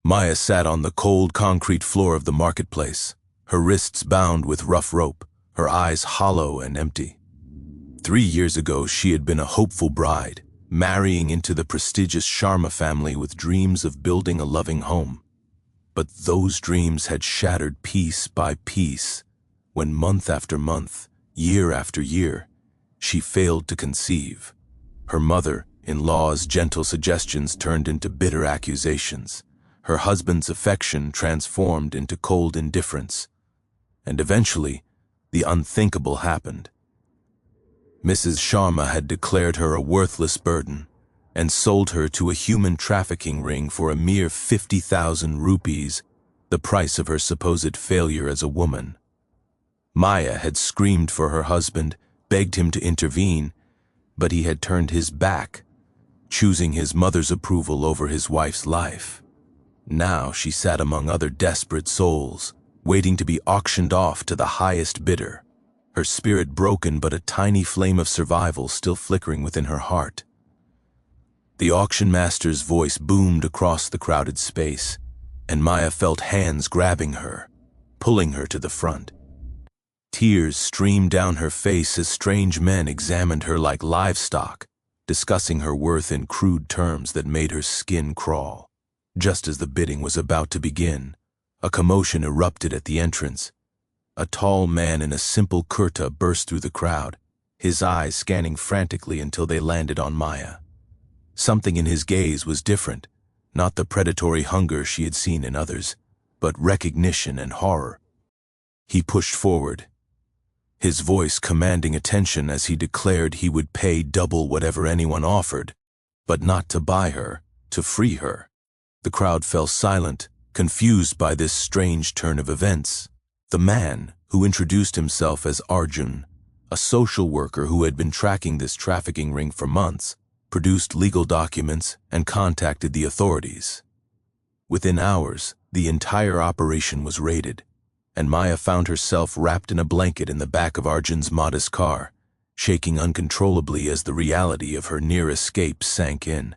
Maya sat on the cold concrete floor of the marketplace, her wrists bound with rough rope, her eyes hollow and empty. 3 years ago, she had been a hopeful bride, marrying into the prestigious Sharma family with dreams of building a loving home. But those dreams had shattered piece by piece when month after month, year after year, she failed to conceive. Her mother-in-law's gentle suggestions turned into bitter accusations. Her husband's affection transformed into cold indifference. And eventually, the unthinkable happened. Mrs. Sharma had declared her a worthless burden and sold her to a human trafficking ring for a mere 50,000 rupees, the price of her supposed failure as a woman. Maya had screamed for her husband, begged him to intervene, but he had turned his back, choosing his mother's approval over his wife's life. Now she sat among other desperate souls, waiting to be auctioned off to the highest bidder, her spirit broken but a tiny flame of survival still flickering within her heart. The auction master's voice boomed across the crowded space, and Maya felt hands grabbing her, pulling her to the front. Tears streamed down her face as strange men examined her like livestock, discussing her worth in crude terms that made her skin crawl. Just as the bidding was about to begin, a commotion erupted at the entrance. A tall man in a simple kurta burst through the crowd, his eyes scanning frantically until they landed on Maya. Something in his gaze was different, not the predatory hunger she had seen in others, but recognition and horror. He pushed forward, his voice commanding attention as he declared he would pay double whatever anyone offered, but not to buy her, to free her. The crowd fell silent, confused by this strange turn of events. The man, who introduced himself as Arjun, a social worker who had been tracking this trafficking ring for months, produced legal documents and contacted the authorities. Within hours, the entire operation was raided, and Maya found herself wrapped in a blanket in the back of Arjun's modest car, shaking uncontrollably as the reality of her near escape sank in.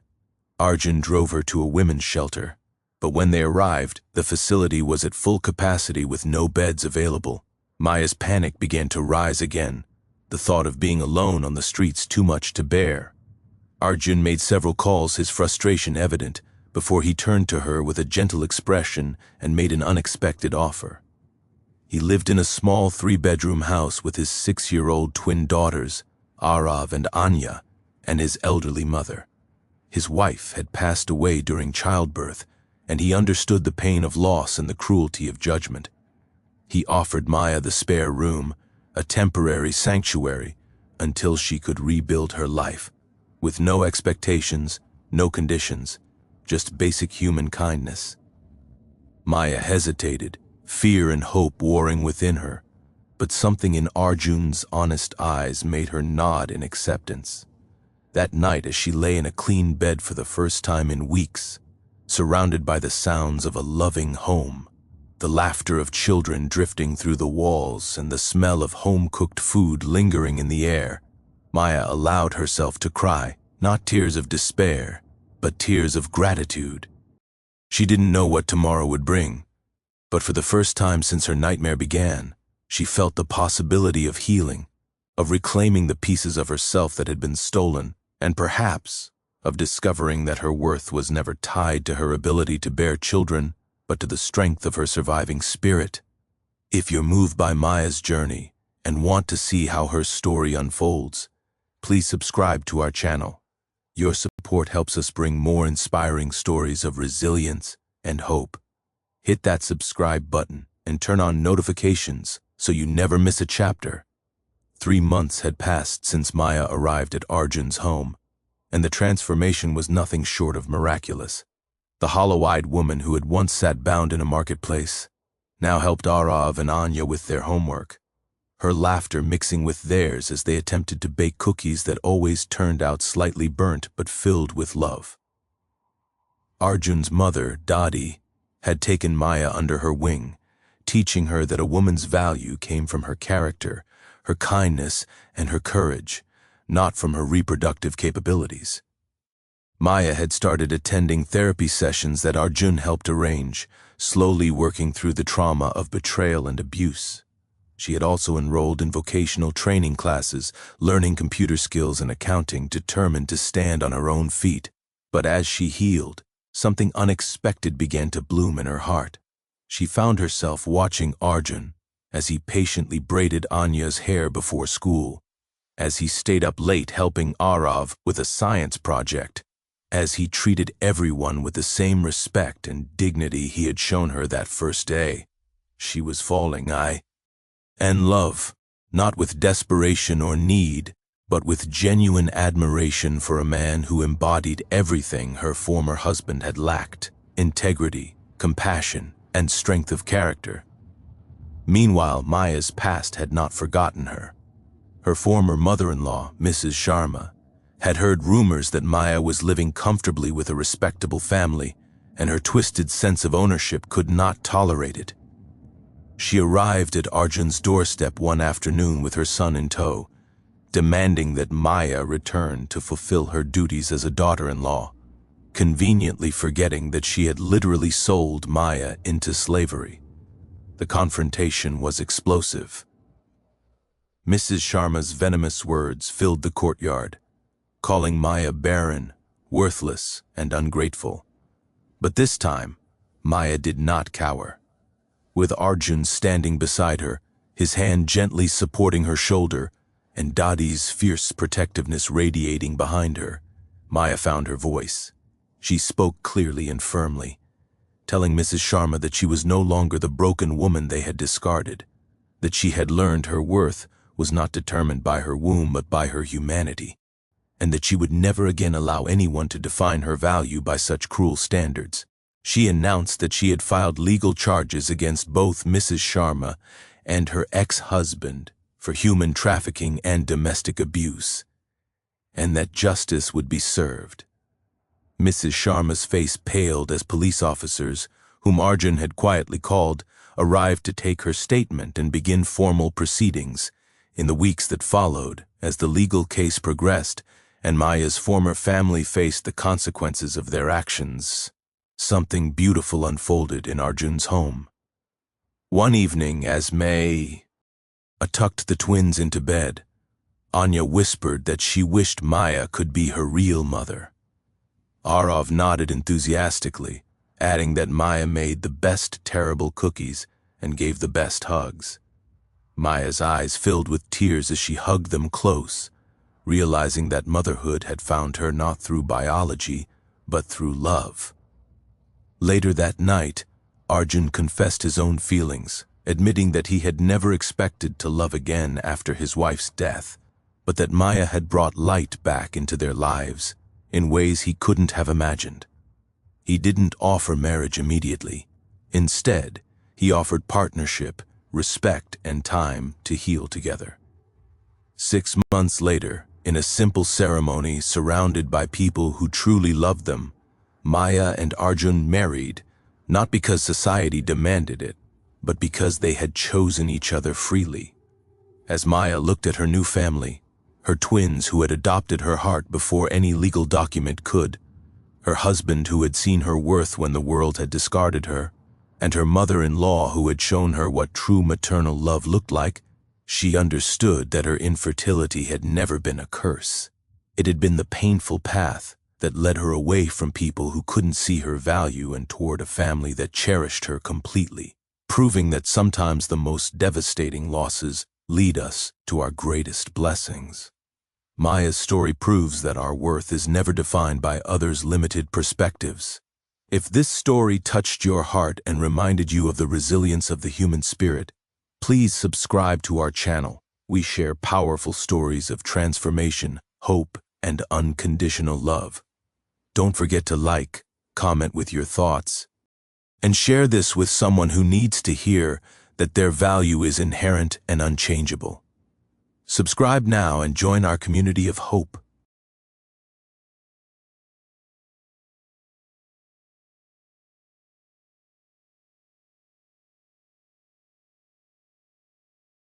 Arjun drove her to a women's shelter, but when they arrived, the facility was at full capacity with no beds available. Maya's panic began to rise again, the thought of being alone on the streets too much to bear. Arjun made several calls, his frustration evident, before he turned to her with a gentle expression and made an unexpected offer. He lived in a small 3-bedroom house with his 6-year-old twin daughters, Arav and Anya, and his elderly mother. His wife had passed away during childbirth, and he understood the pain of loss and the cruelty of judgment. He offered Maya the spare room, a temporary sanctuary, until she could rebuild her life, with no expectations, no conditions, just basic human kindness. Maya hesitated, fear and hope warring within her, but something in Arjun's honest eyes made her nod in acceptance. That night, as she lay in a clean bed for the first time in weeks, surrounded by the sounds of a loving home, the laughter of children drifting through the walls and the smell of home-cooked food lingering in the air, Maya allowed herself to cry, not tears of despair, but tears of gratitude. She didn't know what tomorrow would bring, but for the first time since her nightmare began, she felt the possibility of healing, of reclaiming the pieces of herself that had been stolen, and perhaps of discovering that her worth was never tied to her ability to bear children, but to the strength of her surviving spirit. If you're moved by Maya's journey and want to see how her story unfolds, please subscribe to our channel. Your support helps us bring more inspiring stories of resilience and hope. Hit that subscribe button and turn on notifications so you never miss a chapter. 3 months had passed since Maya arrived at Arjun's home, and the transformation was nothing short of miraculous. The hollow-eyed woman who had once sat bound in a marketplace now helped Arav and Anya with their homework, her laughter mixing with theirs as they attempted to bake cookies that always turned out slightly burnt but filled with love. Arjun's mother, Dadi, had taken Maya under her wing, teaching her that a woman's value came from her character, her kindness, and her courage, not from her reproductive capabilities. Maya had started attending therapy sessions that Arjun helped arrange, slowly working through the trauma of betrayal and abuse. She had also enrolled in vocational training classes, learning computer skills and accounting, determined to stand on her own feet. But as she healed, something unexpected began to bloom in her heart. She found herself watching Arjun as he patiently braided Anya's hair before school, as he stayed up late helping Arav with a science project, as he treated everyone with the same respect and dignity he had shown her that first day. She was falling, and love, not with desperation or need, but with genuine admiration for a man who embodied everything her former husband had lacked: integrity, compassion, and strength of character. Meanwhile, Maya's past had not forgotten her. Her former mother-in-law, Mrs. Sharma, had heard rumors that Maya was living comfortably with a respectable family, and her twisted sense of ownership could not tolerate it. She arrived at Arjun's doorstep one afternoon with her son in tow, demanding that Maya return to fulfill her duties as a daughter-in-law, conveniently forgetting that she had literally sold Maya into slavery. The confrontation was explosive. Mrs. Sharma's venomous words filled the courtyard, calling Maya barren, worthless, and ungrateful. But this time, Maya did not cower. With Arjun standing beside her, his hand gently supporting her shoulder, and Dadi's fierce protectiveness radiating behind her, Maya found her voice. She spoke clearly and firmly, telling Mrs. Sharma that she was no longer the broken woman they had discarded, that she had learned her worth was not determined by her womb but by her humanity, and that she would never again allow anyone to define her value by such cruel standards. She announced that she had filed legal charges against both Mrs. Sharma and her ex-husband for human trafficking and domestic abuse, and that justice would be served. Mrs. Sharma's face paled as police officers, whom Arjun had quietly called, arrived to take her statement and begin formal proceedings. In the weeks that followed, as the legal case progressed and Maya's former family faced the consequences of their actions, something beautiful unfolded in Arjun's home. One evening, as May tucked the twins into bed, Anya whispered that she wished Maya could be her real mother. Arav nodded enthusiastically, adding that Maya made the best terrible cookies and gave the best hugs. Maya's eyes filled with tears as she hugged them close, realizing that motherhood had found her not through biology, but through love. Later that night, Arjun confessed his own feelings, admitting that he had never expected to love again after his wife's death, but that Maya had brought light back into their lives in ways he couldn't have imagined. He didn't offer marriage immediately. Instead, he offered partnership, respect, and time to heal together. 6 months later, in a simple ceremony surrounded by people who truly loved them, Maya and Arjun married, not because society demanded it, but because they had chosen each other freely. As Maya looked at her new family, her twins who had adopted her heart before any legal document could, her husband who had seen her worth when the world had discarded her, and her mother-in-law who had shown her what true maternal love looked like, she understood that her infertility had never been a curse. It had been the painful path that led her away from people who couldn't see her value and toward a family that cherished her completely, proving that sometimes the most devastating losses lead us to our greatest blessings. Maya's story proves that our worth is never defined by others' limited perspectives. If this story touched your heart and reminded you of the resilience of the human spirit, please subscribe to our channel. We share powerful stories of transformation, hope, and unconditional love. Don't forget to like, comment with your thoughts, and share this with someone who needs to hear that their value is inherent and unchangeable. Subscribe now and join our community of hope.